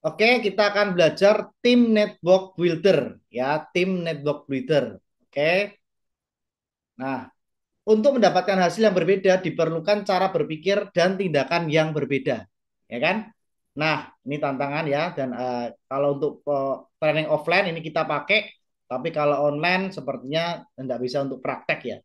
Oke, kita akan belajar tim network builder ya, tim network builder. Oke. Nah, untuk mendapatkan hasil yang berbeda diperlukan cara berpikir dan tindakan yang berbeda, ya kan? Nah, ini tantangan ya dan kalau untuk training offline ini kita pakai, tapi kalau online sepertinya tidak bisa untuk praktek ya.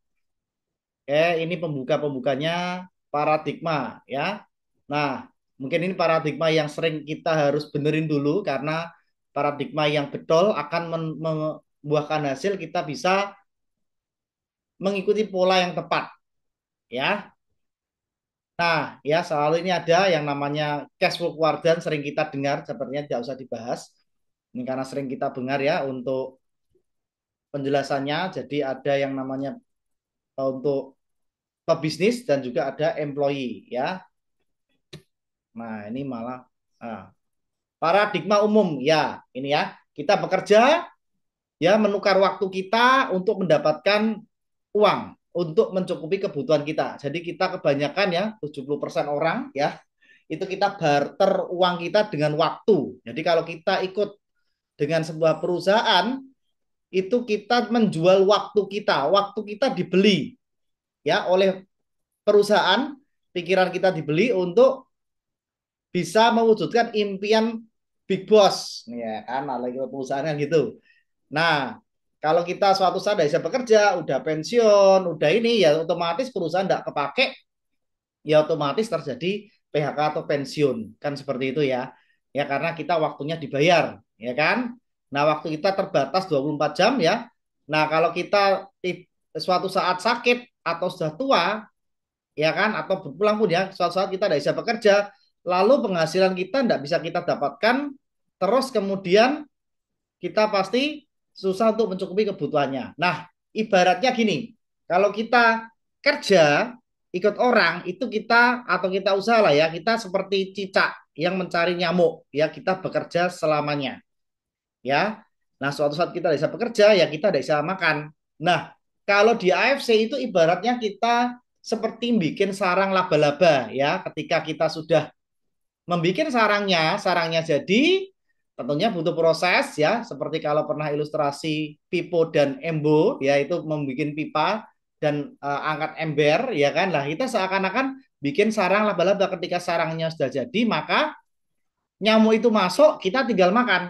Oke, ini pembuka-pembukanya paradigma ya. Nah, mungkin ini paradigma yang sering kita harus benerin dulu karena paradigma yang betul akan membuahkan hasil kita bisa mengikuti pola yang tepat ya. Nah, ya selalu ini ada yang namanya cash flow keluarga sering kita dengar, sepertinya tidak usah dibahas. Ini karena sering kita dengar ya untuk penjelasannya. Jadi ada yang namanya untuk pebisnis dan juga ada employee ya. Nah, ini malah paradigma umum ya. Ini ya, kita bekerja ya menukar waktu kita untuk mendapatkan uang untuk mencukupi kebutuhan kita. Jadi kita kebanyakan ya 70% orang ya itu kita barter uang kita dengan waktu. Jadi kalau kita ikut dengan sebuah perusahaan itu kita menjual waktu kita dibeli ya oleh perusahaan, pikiran kita dibeli untuk bisa mewujudkan impian big boss ya kan, lagi perusahaan kan gitu. Nah, kalau kita suatu saat tidak bisa bekerja, udah pensiun, udah ini ya otomatis perusahaan tidak kepake, ya otomatis terjadi PHK atau pensiun kan seperti itu ya. Ya karena kita waktunya dibayar, ya kan? Nah, waktu kita terbatas 24 jam ya. Nah, kalau kita suatu saat sakit atau sudah tua, ya kan, atau berpulang pun ya, suatu saat kita tidak bisa bekerja, lalu penghasilan kita tidak bisa kita dapatkan, terus kemudian kita pasti susah untuk mencukupi kebutuhannya. Nah, ibaratnya gini, kalau kita kerja ikut orang itu kita atau kita usaha lah ya, kita seperti cicak yang mencari nyamuk ya, kita bekerja selamanya ya. Nah, suatu saat kita tidak bisa bekerja ya kita tidak bisa makan. Nah, kalau di AFC itu ibaratnya kita seperti bikin sarang laba-laba ya, ketika kita sudah membuat sarangnya, sarangnya jadi tentunya butuh proses ya, seperti kalau pernah ilustrasi pipo dan embo ya itu membuat pipa dan angkat ember ya kan. Lah kita seakan-akan bikin sarang laba-laba, ketika sarangnya sudah jadi maka nyamuk itu masuk, kita tinggal makan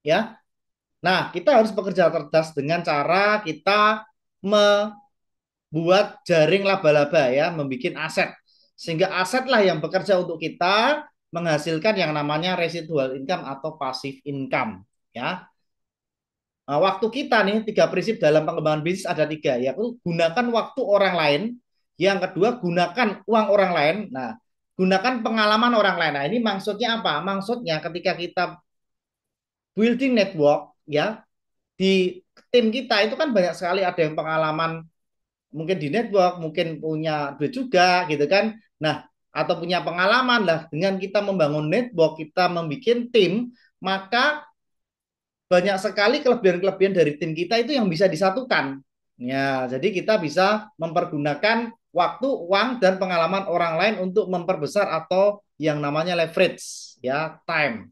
ya. Nah, kita harus bekerja cerdas dengan cara kita membuat jaring laba-laba ya, membuat aset. Sehingga asetlah yang bekerja untuk kita menghasilkan yang namanya residual income atau passive income ya. Nah, waktu kita nih tiga prinsip dalam pengembangan bisnis ada tiga, yaitu gunakan waktu orang lain, yang kedua gunakan uang orang lain, nah gunakan pengalaman orang lain. Nah ini maksudnya apa? Maksudnya ketika kita building network ya di tim kita itu kan banyak sekali ada yang pengalaman mungkin di network, mungkin punya duit juga gitu kan. Nah, atau punya pengalaman lah dengan kita membangun network, kita membuat tim, maka banyak sekali kelebihan-kelebihan dari tim kita itu yang bisa disatukan. Ya, jadi kita bisa mempergunakan waktu, uang, dan pengalaman orang lain untuk memperbesar atau yang namanya leverage, ya, time.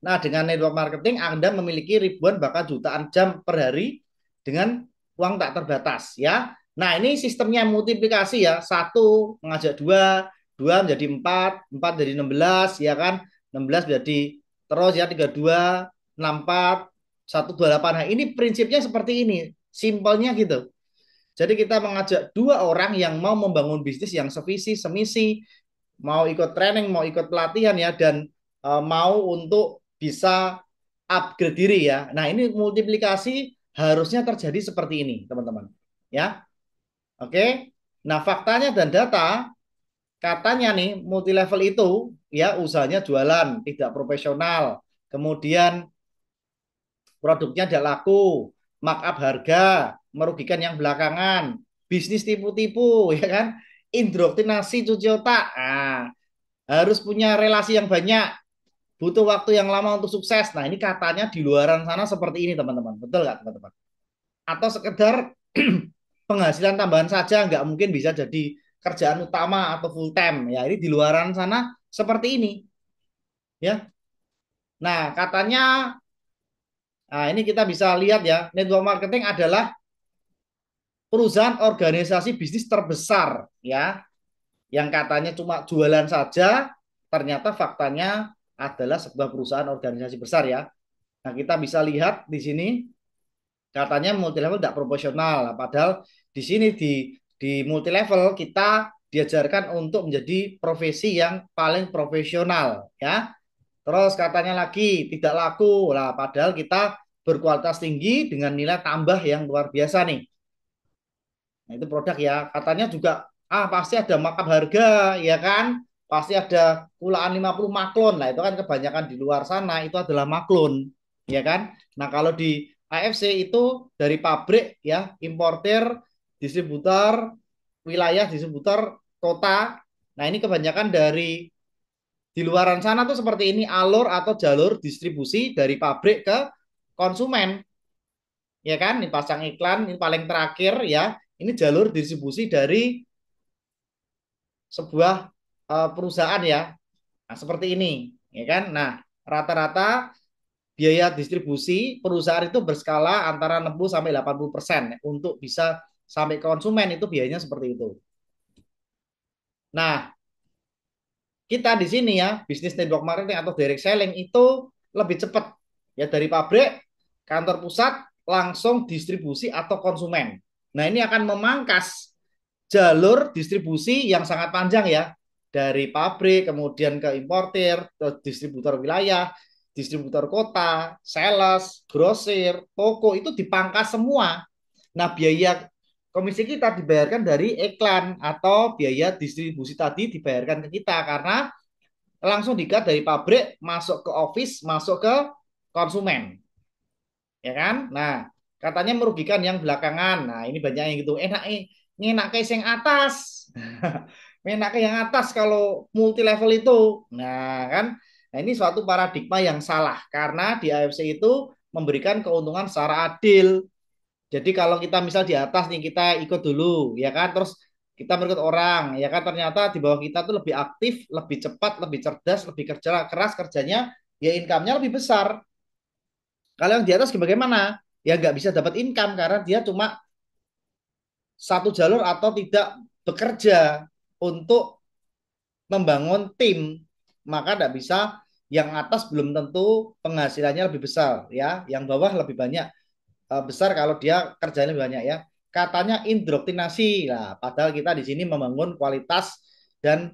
Nah, dengan network marketing Anda memiliki ribuan bahkan jutaan jam per hari dengan uang tak terbatas ya. Nah, ini sistemnya multiplikasi ya. Satu mengajak dua, dua menjadi empat, empat jadi 16 ya kan. 16 menjadi terus ya 32, 64, 128. Nah, ini prinsipnya seperti ini. Simpelnya gitu. Jadi kita mengajak dua orang yang mau membangun bisnis yang sevisi, semisi, mau ikut training, mau ikut pelatihan ya, dan mau untuk bisa upgrade diri ya. Nah, ini multiplikasi harusnya terjadi seperti ini, teman-teman. Ya, oke. Nah, faktanya dan data katanya nih multi level itu ya usahanya jualan tidak profesional, kemudian produknya tidak laku, markup harga, merugikan yang belakangan, bisnis tipu-tipu ya kan, indoktrinasi cuci otak. Nah, harus punya relasi yang banyak, butuh waktu yang lama untuk sukses. Nah, ini katanya di luaran sana seperti ini, teman-teman. Betul nggak, teman-teman? Atau sekedar penghasilan tambahan saja, nggak mungkin bisa jadi kerjaan utama atau full time. Ya, ini di luaran sana seperti ini. ya. Nah, katanya, nah ini kita bisa lihat ya, network marketing adalah perusahaan organisasi bisnis terbesar ya, yang katanya cuma jualan saja, ternyata faktanya adalah sebuah perusahaan organisasi besar ya. Nah, kita bisa lihat di sini katanya multi level tidak proporsional, padahal di sini di multi level kita diajarkan untuk menjadi profesi yang paling profesional ya. Terus katanya lagi tidak laku lah, padahal kita berkualitas tinggi dengan nilai tambah yang luar biasa nih. Nah, itu produk ya. Katanya juga pasti ada markup harga ya kan? Pasti ada kulaan 50 maklon. Nah, itu kan kebanyakan di luar sana itu adalah maklon, ya kan? Nah, kalau di AFC itu dari pabrik ya, importer, distributor, wilayah distributor, kota. Nah, ini kebanyakan dari di luaran sana tuh seperti ini alur atau jalur distribusi dari pabrik ke konsumen, ya kan? Ini pasang iklan, ini paling terakhir ya. Ini jalur distribusi dari sebuah perusahaan ya. Nah, seperti ini, ya kan? Nah, rata-rata biaya distribusi perusahaan itu berskala antara 60 sampai 80% untuk bisa sampai ke konsumen itu biayanya seperti itu. Nah, kita di sini ya, bisnis network marketing atau direct selling itu lebih cepat ya dari pabrik, kantor pusat langsung distribusi atau konsumen. Nah, ini akan memangkas jalur distribusi yang sangat panjang ya. Dari pabrik, kemudian ke importer, ke distributor wilayah, distributor kota, sales, grosir, toko itu dipangkas semua. Nah, biaya komisi kita dibayarkan dari iklan atau biaya distribusi tadi dibayarkan ke kita karena langsung dikat dari pabrik masuk ke office, masuk ke konsumen, ya kan? Nah, katanya merugikan yang belakangan. Nah, ini banyak yang gitu. Enak ke yang atas. Enak ke yang atas kalau multi level itu. Nah, kan? Nah, ini suatu paradigma yang salah karena di AFC itu memberikan keuntungan secara adil. Jadi kalau kita misal di atas nih kita ikut dulu, ya kan? Terus kita berikut orang, ya kan? Ternyata di bawah kita tuh lebih aktif, lebih cepat, lebih cerdas, lebih kerja keras kerjanya, ya income-nya lebih besar. Kalau yang di atas bagaimana? Ya nggak bisa dapat income karena dia cuma satu jalur atau tidak bekerja untuk membangun tim. Maka tidak bisa yang atas belum tentu penghasilannya lebih besar ya, yang bawah lebih banyak besar kalau dia kerjanya lebih banyak ya. Katanya indoktrinasi lah, padahal kita di sini membangun kualitas dan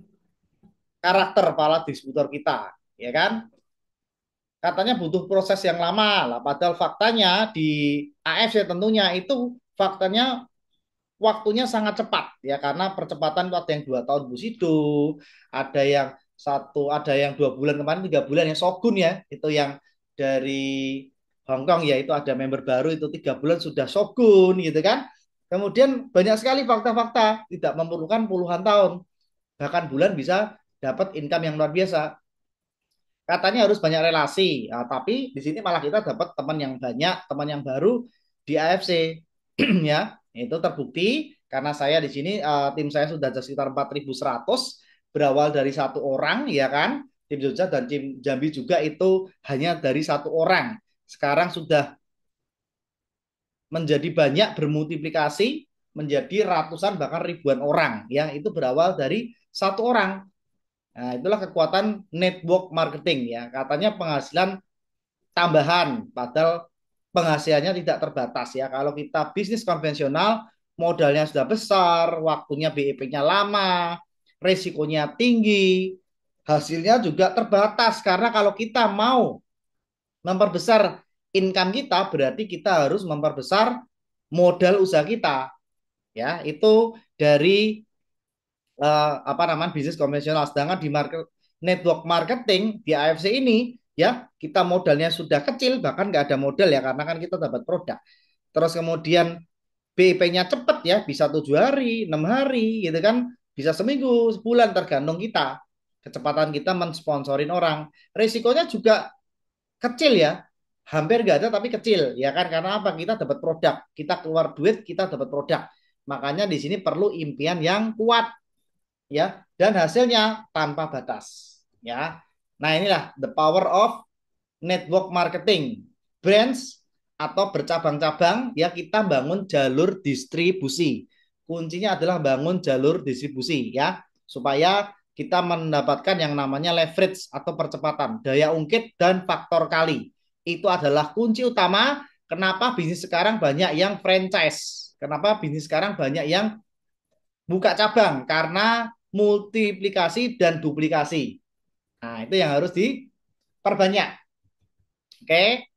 karakter para distributor kita, ya kan? Katanya butuh proses yang lama lah, padahal faktanya di AFC tentunya itu faktanya waktunya sangat cepat ya karena percepatan itu ada yang 2 tahun Bushido, ada yang ada yang 2 bulan kemarin 3 bulan yang Shogun ya itu yang dari Hong Kong ya itu ada member baru itu 3 bulan sudah Shogun gitu kan. Kemudian banyak sekali fakta-fakta tidak memerlukan puluhan tahun bahkan bulan bisa dapat income yang luar biasa. Katanya harus banyak relasi, nah, tapi di sini malah kita dapat teman yang banyak, teman yang baru di AFC ya. Itu terbukti karena saya di sini tim saya sudah sekitar 4.100 berawal dari satu orang ya kan. Tim Jogja dan tim Jambi juga itu hanya dari satu orang. Sekarang sudah menjadi banyak bermultiplikasi menjadi ratusan bahkan ribuan orang ya. Itu berawal dari satu orang. Nah, itulah kekuatan network marketing ya. Katanya penghasilan tambahan, padahal penghasilannya tidak terbatas ya. Kalau kita bisnis konvensional, modalnya sudah besar, waktunya BEP-nya lama, resikonya tinggi, hasilnya juga terbatas. Karena kalau kita mau memperbesar income kita, berarti kita harus memperbesar modal usaha kita. Ya, itu dari apa namanya bisnis konvensional. Sedangkan di network marketing di AFC ini ya kita modalnya sudah kecil bahkan nggak ada modal ya karena kan kita dapat produk. Terus kemudian BIP-nya cepat ya bisa 7 hari, 6 hari gitu kan, bisa seminggu, sebulan tergantung kita kecepatan kita mensponsorin orang. Risikonya juga kecil ya, hampir nggak ada tapi kecil ya kan karena apa kita dapat produk, kita keluar duit kita dapat produk. Makanya di sini perlu impian yang kuat ya dan hasilnya tanpa batas ya. Nah, inilah the power of network marketing. Branch atau bercabang-cabang, ya kita bangun jalur distribusi. Kuncinya adalah bangun jalur distribusi ya, supaya kita mendapatkan yang namanya leverage atau percepatan, daya ungkit dan faktor kali. Itu adalah kunci utama kenapa bisnis sekarang banyak yang franchise. Kenapa bisnis sekarang banyak yang buka cabang, karena multiplikasi dan duplikasi. Nah, itu yang harus diperbanyak. Oke.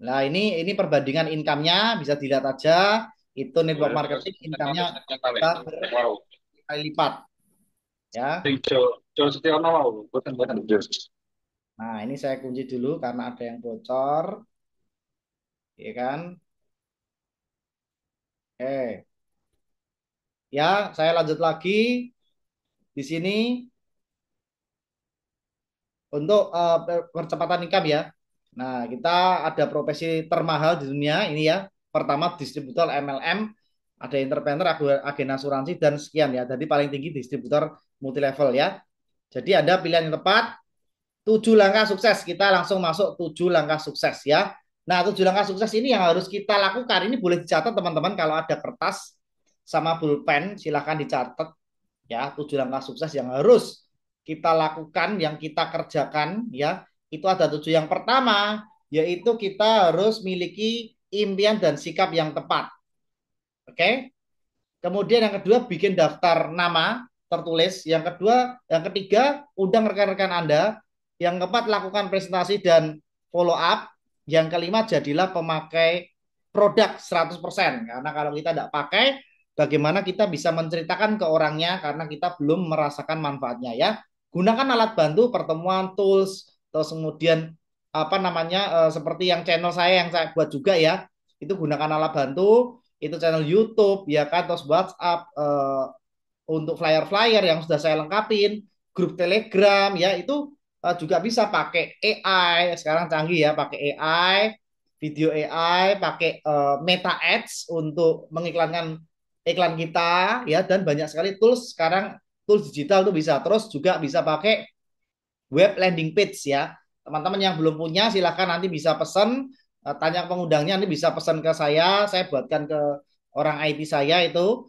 Nah, ini perbandingan income-nya bisa dilihat aja. Itu network marketing income-nya bisa berkali lipat ya. Nah, ini saya kunci dulu karena ada yang bocor, ya kan? Oke. Ya, saya lanjut lagi di sini untuk percepatan income ya. Nah, kita ada profesi termahal di dunia ini ya. Pertama distributor MLM, ada entrepreneur, agen asuransi dan sekian ya. Jadi paling tinggi distributor multi level ya. Jadi ada pilihan yang tepat, 7 langkah sukses. Kita langsung masuk 7 langkah sukses ya. Nah, 7 langkah sukses ini yang harus kita lakukan. Ini boleh dicatat teman-teman, kalau ada kertas sama pulpen silahkan dicatat ya. 7 langkah sukses yang harus kita lakukan, yang kita kerjakan ya. Itu ada 7. Yang pertama yaitu kita harus miliki impian dan sikap yang tepat. Oke. Kemudian yang kedua bikin daftar nama tertulis. Yang kedua, yang ketiga undang rekan-rekan Anda. Yang keempat lakukan presentasi dan follow up. Yang kelima jadilah pemakai produk 100%. Karena kalau kita tidak pakai, bagaimana kita bisa menceritakan ke orangnya karena kita belum merasakan manfaatnya ya. Gunakan alat bantu, pertemuan, tools, terus kemudian apa namanya seperti yang channel saya yang saya buat juga ya. Itu gunakan alat bantu, itu channel YouTube ya kan, terus WhatsApp untuk flyer-flyer yang sudah saya lengkapin, grup Telegram ya itu juga bisa pakai AI. Sekarang canggih ya, pakai AI, video AI, pakai Meta Ads untuk mengiklankan iklan kita ya, dan banyak sekali tools sekarang, tools digital tuh bisa. Terus juga bisa pakai web landing page ya. Teman-teman yang belum punya silahkan nanti bisa pesan, tanya pengundangnya, nanti bisa pesan ke saya buatkan ke orang IT saya itu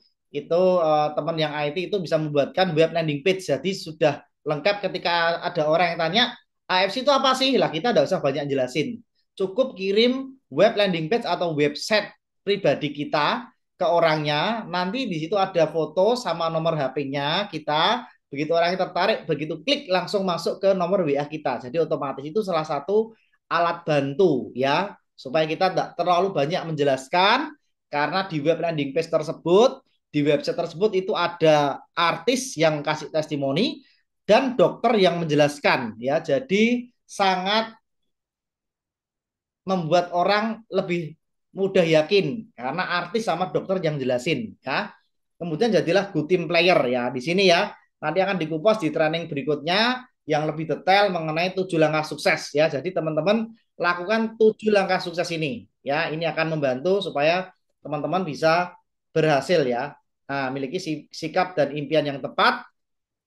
teman yang IT itu bisa membuatkan web landing page. Jadi sudah lengkap ketika ada orang yang tanya AFC itu apa sih? Lah kita tidak usah banyak jelasin. Cukup kirim web landing page atau website pribadi kita ke orangnya. Nanti di situ ada foto sama nomor HP-nya kita. Begitu orang yang tertarik, begitu klik langsung masuk ke nomor WA kita. Jadi otomatis itu salah satu alat bantu ya, supaya kita tidak terlalu banyak menjelaskan, karena di web landing page tersebut, di website tersebut itu ada artis yang kasih testimoni dan dokter yang menjelaskan ya. Jadi sangat membuat orang lebih mudah yakin karena artis sama dokter yang jelasin ya. Kemudian jadilah good team player ya di sini ya. Nanti akan dikupas di training berikutnya yang lebih detail mengenai 7 langkah sukses ya. Jadi teman-teman lakukan 7 langkah sukses ini ya. Ini akan membantu supaya teman-teman bisa berhasil ya. Nah, miliki sikap dan impian yang tepat,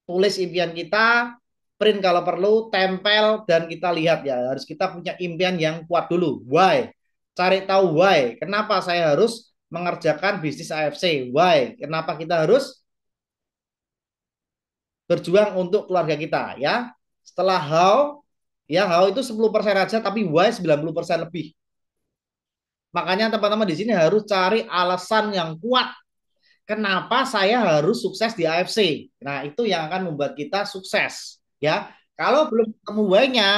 tulis impian kita, print kalau perlu, tempel, dan kita lihat ya. Harus kita punya impian yang kuat dulu. Why? Cari tahu why. Kenapa saya harus mengerjakan bisnis AFC? Why? Kenapa kita harus berjuang untuk keluarga kita ya? Setelah how, ya how itu 10% aja, tapi why 90% lebih. Makanya teman-teman di sini harus cari alasan yang kuat. Kenapa saya harus sukses di AFC? Nah, itu yang akan membuat kita sukses, ya. Kalau belum ketemu why-nya,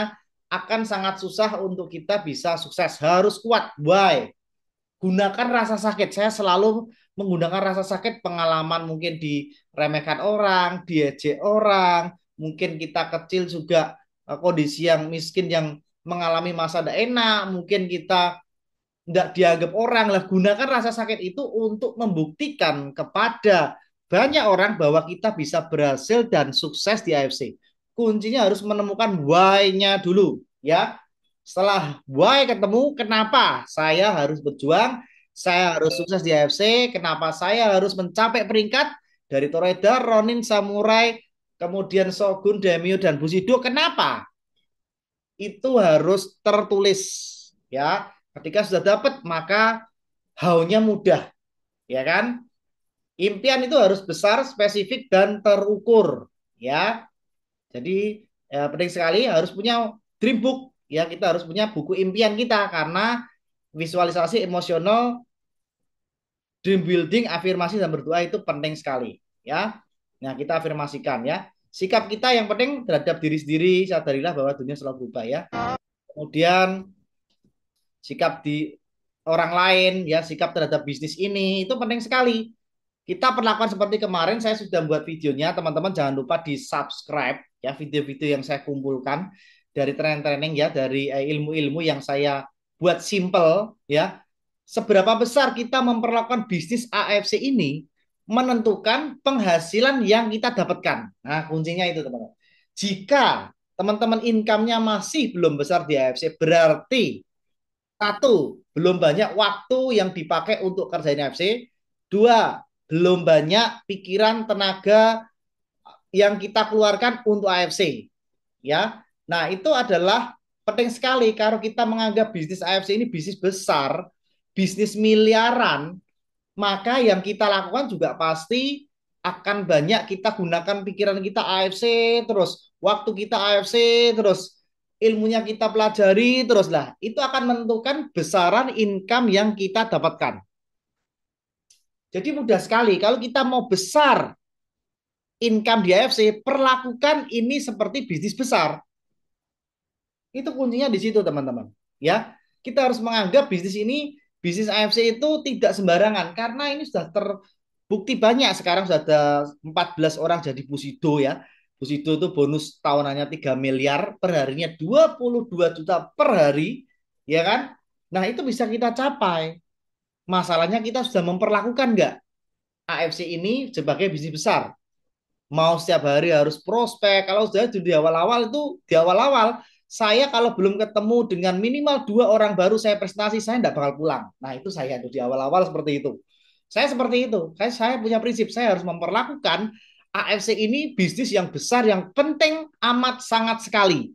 akan sangat susah untuk kita bisa sukses. Harus kuat. Why? Gunakan rasa sakit. Saya selalu menggunakan rasa sakit, pengalaman mungkin diremehkan orang, diejek orang, mungkin kita kecil juga kondisi yang miskin yang mengalami masa tidak enak, mungkin kita tidak dianggap orang. Lah, gunakan rasa sakit itu untuk membuktikan kepada banyak orang bahwa kita bisa berhasil dan sukses di AFC. Kuncinya harus menemukan why-nya dulu ya. Setelah why ketemu, kenapa saya harus berjuang, saya harus sukses di AFC, kenapa saya harus mencapai peringkat dari Toreador, Ronin, Samurai, kemudian Shogun, Daimyo, dan Bushido, kenapa? itu harus tertulis ya. Ketika sudah dapat maka haunya mudah, ya kan? Impian itu harus besar, spesifik dan terukur, ya. Jadi penting sekali harus punya dream book, ya. Kita harus punya buku impian kita karena visualisasi emosional, dream building, afirmasi dan berdoa itu penting sekali, ya. Nah, kita afirmasikan ya. Sikap kita yang penting terhadap diri sendiri, sadarilah bahwa dunia selalu berubah ya. Kemudian sikap di orang lain ya, sikap terhadap bisnis ini itu penting sekali. Kita perlakukan seperti kemarin saya sudah buat videonya, teman-teman jangan lupa di subscribe ya video-video yang saya kumpulkan dari training-training ya, dari ilmu-ilmu yang saya buat simple ya. Seberapa besar kita memperlakukan bisnis AFC ini menentukan penghasilan yang kita dapatkan. Nah, kuncinya itu teman-teman. Jika teman-teman income-nya masih belum besar di AFC, berarti satu, belum banyak waktu yang dipakai untuk kerjain AFC. Dua, belum banyak pikiran, tenaga yang kita keluarkan untuk AFC. Ya, nah itu adalah penting sekali kalau kita menganggap bisnis AFC ini bisnis besar, bisnis miliaran, maka yang kita lakukan juga pasti akan banyak kita gunakan pikiran kita AFC terus, waktu kita AFC terus, ilmunya kita pelajari terus lah. Itu akan menentukan besaran income yang kita dapatkan. Jadi mudah sekali kalau kita mau besar income di AFC, perlakukan ini seperti bisnis besar. Itu kuncinya di situ teman-teman. Ya, kita harus menganggap bisnis ini, bisnis AFC itu tidak sembarangan karena ini sudah terbukti banyak. Sekarang sudah ada 14 orang jadi Pusido ya. Pusido itu bonus tahunannya 3 miliar, per harinya 22 juta per hari, ya kan? Nah, itu bisa kita capai. Masalahnya kita sudah memperlakukan nggak AFC ini sebagai bisnis besar? Mau setiap hari harus prospek. Kalau sudah di awal-awal itu di awal-awal saya kalau belum ketemu dengan minimal 2 orang baru saya presentasi saya tidak bakal pulang. Nah itu saya itu di awal-awal seperti itu. Saya seperti itu. Saya punya prinsip saya harus memperlakukan AFC ini bisnis yang besar yang penting amat sangat sekali.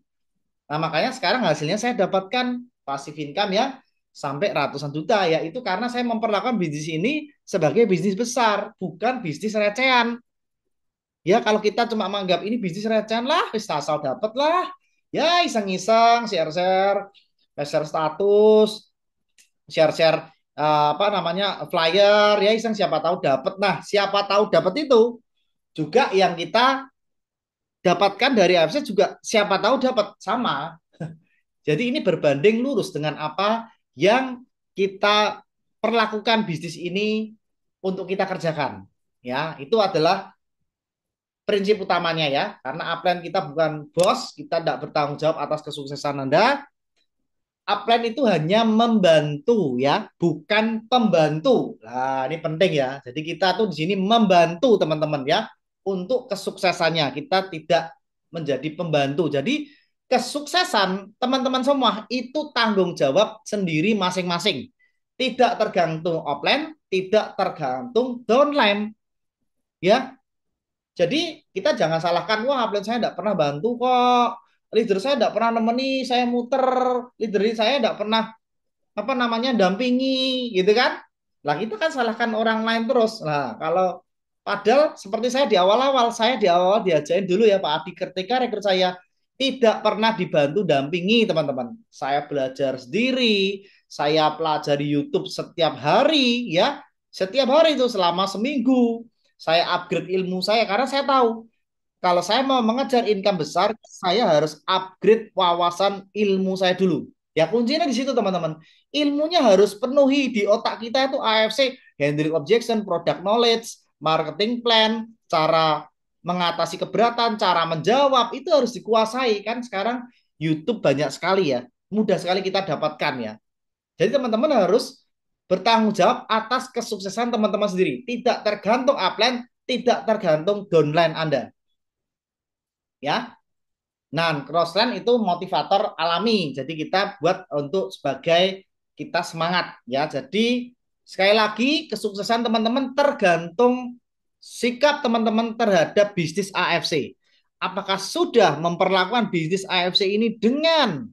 Nah makanya sekarang hasilnya saya dapatkan passive income ya sampai ratusan juta ya itu karena saya memperlakukan bisnis ini sebagai bisnis besar bukan bisnis recehan. Ya kalau kita cuma menganggap ini bisnis recehan lah, wis asal dapat lah. Ya iseng-iseng, share-share, share status, share-share apa namanya flyer, ya iseng siapa tahu dapat. Nah siapa tahu dapat itu juga yang kita dapatkan dari AFC juga siapa tahu dapat sama. Jadi ini berbanding lurus dengan apa yang kita perlakukan bisnis ini untuk kita kerjakan. Ya itu adalah prinsip utamanya ya, karena upline kita bukan bos, kita tidak bertanggung jawab atas kesuksesan Anda. Upline itu hanya membantu ya, bukan pembantu. Nah, ini penting ya. Jadi kita tuh di sini membantu teman-teman ya untuk kesuksesannya. Kita tidak menjadi pembantu. Jadi kesuksesan teman-teman semua itu tanggung jawab sendiri masing-masing. Tidak tergantung upline, tidak tergantung downline ya. Jadi kita jangan salahkan, wah upline saya tidak pernah bantu kok, leader saya tidak pernah nemeni, saya muter, leader saya tidak pernah apa namanya dampingi, gitu kan? Lah itu kan salahkan orang lain terus. Nah kalau padahal seperti saya di awal diajarin dulu ya Pak Adi ketika rekrut saya tidak pernah dibantu dampingi teman-teman. Saya belajar sendiri, saya pelajari YouTube setiap hari ya, setiap hari itu selama seminggu saya upgrade ilmu saya karena saya tahu kalau saya mau mengejar income besar, saya harus upgrade wawasan ilmu saya dulu. Ya kuncinya di situ teman-teman. Ilmunya harus penuhi di otak kita itu AFC, handling objection, product knowledge, marketing plan, cara mengatasi keberatan, cara menjawab itu harus dikuasai kan sekarang YouTube banyak sekali ya. Mudah sekali kita dapatkan ya. Jadi teman-teman harus bertanggung jawab atas kesuksesan teman-teman sendiri. Tidak tergantung upline, tidak tergantung downline Anda. Ya. Nah, crossline itu motivator alami. Jadi kita buat untuk sebagai kita semangat ya. Jadi sekali lagi kesuksesan teman-teman tergantung sikap teman-teman terhadap bisnis AFC. Apakah sudah memperlakukan bisnis AFC ini dengan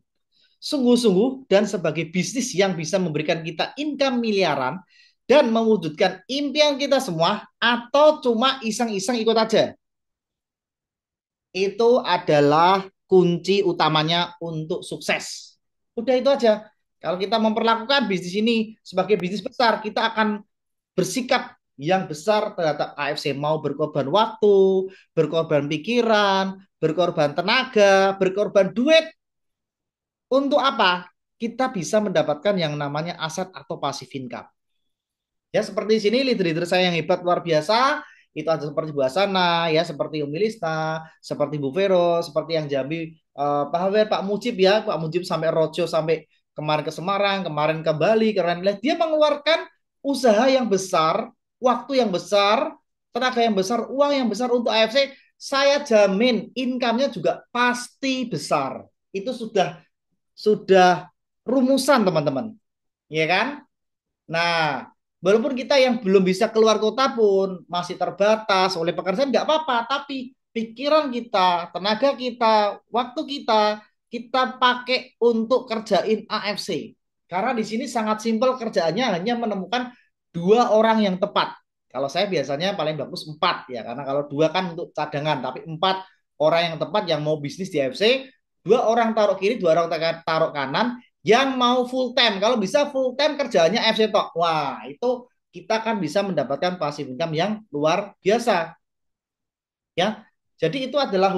sungguh-sungguh dan sebagai bisnis yang bisa memberikan kita income miliaran dan mewujudkan impian kita semua, atau cuma iseng-iseng ikut aja? Itu adalah kunci utamanya untuk sukses. Udah itu aja. Kalau kita memperlakukan bisnis ini sebagai bisnis besar, kita akan bersikap yang besar terhadap AFC. Mau berkorban waktu, berkorban pikiran, berkorban tenaga, berkorban duit. Untuk apa? Kita bisa mendapatkan yang namanya aset atau passive income. Ya seperti di sini leader-leader saya yang hebat luar biasa itu ada seperti Bu Asana, ya seperti Umi Lista, seperti Bu Vero, seperti yang Jambi, Pak Hawer, Pak Mujib, ya Pak Mujib sampai Rojo, sampai kemarin ke Semarang, kemarin ke Bali, kemarin dia mengeluarkan usaha yang besar, waktu yang besar, tenaga yang besar, uang yang besar untuk AFC. Saya jamin income-nya juga pasti besar. Itu sudah rumusan teman-teman, ya kan? Nah, walaupun kita yang belum bisa keluar kota pun masih terbatas oleh pekerjaan, nggak apa-apa. Tapi pikiran kita, tenaga kita, waktu kita, kita pakai untuk kerjain AFC. Karena di sini sangat simpel kerjaannya, hanya menemukan dua orang yang tepat. Kalau saya biasanya paling bagus empat ya, karena kalau dua kan untuk cadangan, tapi empat orang yang tepat yang mau bisnis di AFC, dua orang taruh kiri, dua orang taruh kanan, yang mau full time. Kalau bisa full time kerjanya FC Tok. Wah, itu kita kan bisa mendapatkan passive income yang luar biasa, ya. Jadi itu adalah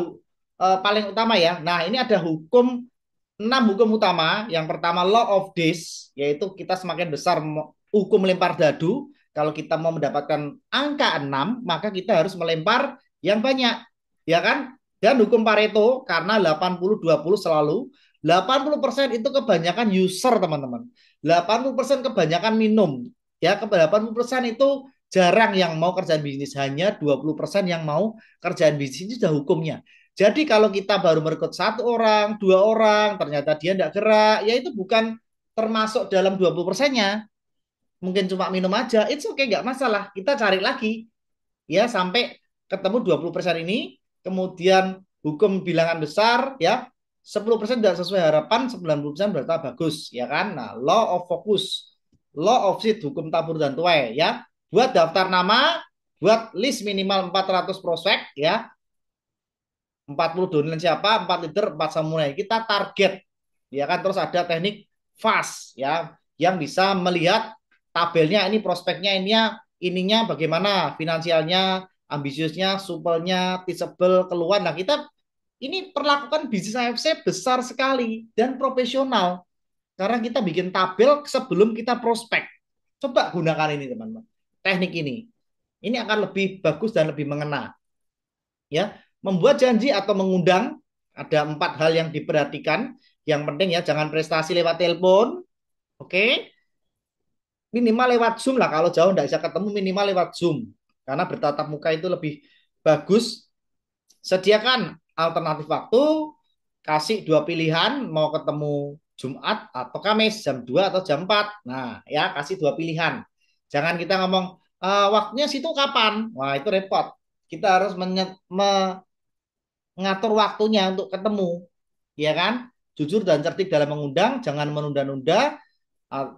paling utama ya. Nah, ini ada enam hukum utama. Yang pertama law of this, yaitu kita semakin besar hukum lempar dadu. Kalau kita mau mendapatkan angka 6, maka kita harus melempar yang banyak, ya kan? Dan hukum Pareto, karena 80-20 selalu, 80% itu kebanyakan user, teman-teman. 80% kebanyakan minum. Ya, 80% itu jarang yang mau kerjaan bisnis, hanya 20% yang mau kerjaan bisnis. Itu sudah hukumnya. Jadi kalau kita baru merekrut satu orang, dua orang, ternyata dia tidak gerak, ya itu bukan termasuk dalam 20%-nya. Mungkin cuma minum aja, itu oke, nggak masalah. Kita cari lagi, ya sampai ketemu 20% ini, kemudian hukum bilangan besar, ya 10% tidak sesuai harapan, 90% berarti bagus, ya kan? Nah, law of focus, law of seed, hukum tabur dan tuai, ya. Buat daftar nama, buat list minimal 400 prospek, ya. 40 downline siapa, 4 leader, 4 samurai. Kita target, ya kan? Terus ada teknik fast, ya, yang bisa melihat tabelnya, ini prospeknya, ininya bagaimana, finansialnya, ambisiusnya, supelnya, teachable, keluar. Nah, kita ini perlakukan bisnis AFC besar sekali dan profesional. Karena kita bikin tabel sebelum kita prospek. Coba gunakan ini, teman-teman. Teknik ini. Ini akan lebih bagus dan lebih mengena. Ya, membuat janji atau mengundang, ada 4 hal yang diperhatikan. Yang penting ya, jangan prestasi lewat telepon. Oke, minimal lewat Zoom lah. Kalau jauh tidak bisa ketemu, minimal lewat Zoom. Karena bertatap muka itu lebih bagus. Sediakan alternatif waktu, kasih dua pilihan, mau ketemu Jumat atau Kamis, jam 2 atau jam 4. Nah, ya kasih dua pilihan. Jangan kita ngomong, waktunya situ kapan? Wah, itu repot. Kita harus mengatur waktunya untuk ketemu. Ya kan? Jujur dan cerdik dalam mengundang, jangan menunda-nunda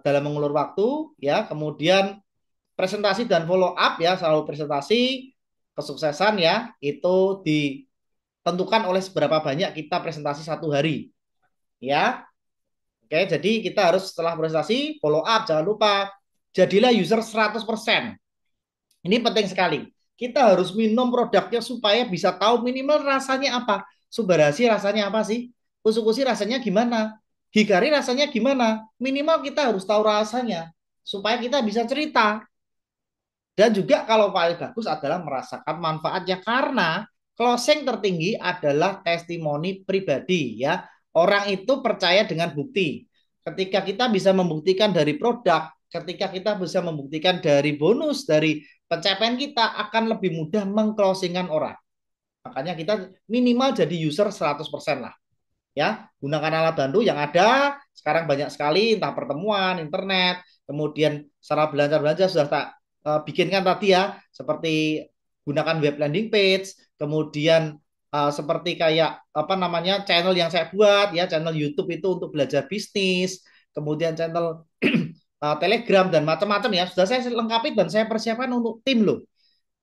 dalam mengulur waktu, ya. Kemudian presentasi dan follow up, ya, selalu presentasi. Kesuksesan, ya, itu ditentukan oleh seberapa banyak kita presentasi satu hari, ya. Oke, jadi kita harus setelah presentasi follow up, jangan lupa jadilah user 100%. Ini penting sekali. Kita harus minum produknya supaya bisa tahu minimal rasanya apa. Subarashi rasanya apa sih? Kusu-kusi rasanya gimana? Hikari rasanya gimana? Minimal kita harus tahu rasanya supaya kita bisa cerita. Dan juga kalau paling bagus adalah merasakan manfaatnya, karena closing tertinggi adalah testimoni pribadi, ya. Orang itu percaya dengan bukti. Ketika kita bisa membuktikan dari produk, ketika kita bisa membuktikan dari bonus, dari pencapaian kita, akan lebih mudah mengclosingkan orang. Makanya kita minimal jadi user 100% lah, ya. Gunakan alat bantu yang ada sekarang banyak sekali, entah pertemuan internet, kemudian cara belanja sudah tak bikinkan tadi, ya, seperti gunakan web landing page, kemudian seperti kayak apa namanya channel yang saya buat ya, channel YouTube itu untuk belajar bisnis, kemudian channel Telegram dan macam-macam ya, sudah saya lengkapi dan saya persiapkan untuk tim loh.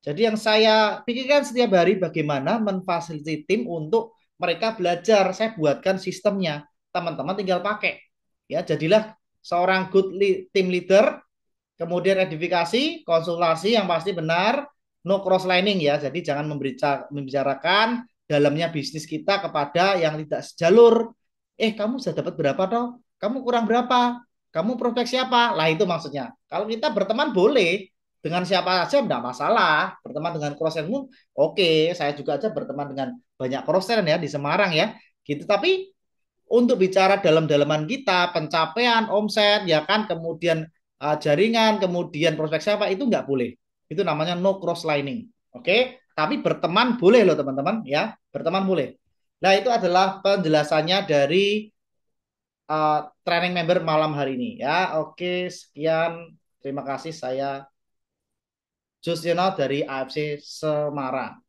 Jadi yang saya pikirkan setiap hari bagaimana memfasilitasi tim untuk mereka belajar. Saya buatkan sistemnya. Teman-teman tinggal pakai. Ya, jadilah seorang good team leader, kemudian edifikasi, konsultasi yang pasti benar, no cross lining ya. Jadi jangan membicarakan dalamnya bisnis kita kepada yang tidak sejalur. Kamu sudah dapat berapa toh? Kamu kurang berapa? Kamu prospek siapa? Lah itu maksudnya. Kalau kita berteman boleh dengan siapa saja tidak masalah. Berteman dengan cross lining oke. Saya juga aja berteman dengan banyak cross ya di Semarang ya. Gitu. Tapi untuk bicara dalam-dalaman kita, pencapaian omset, ya kan, kemudian jaringan, kemudian prospek siapa, itu nggak boleh. Itu namanya no cross lining. Oke, tapi berteman boleh loh teman-teman, ya, berteman boleh. Nah, itu adalah penjelasannya dari training member malam hari ini, ya. Oke, sekian. Terima kasih, saya Justiono dari AFC Semarang.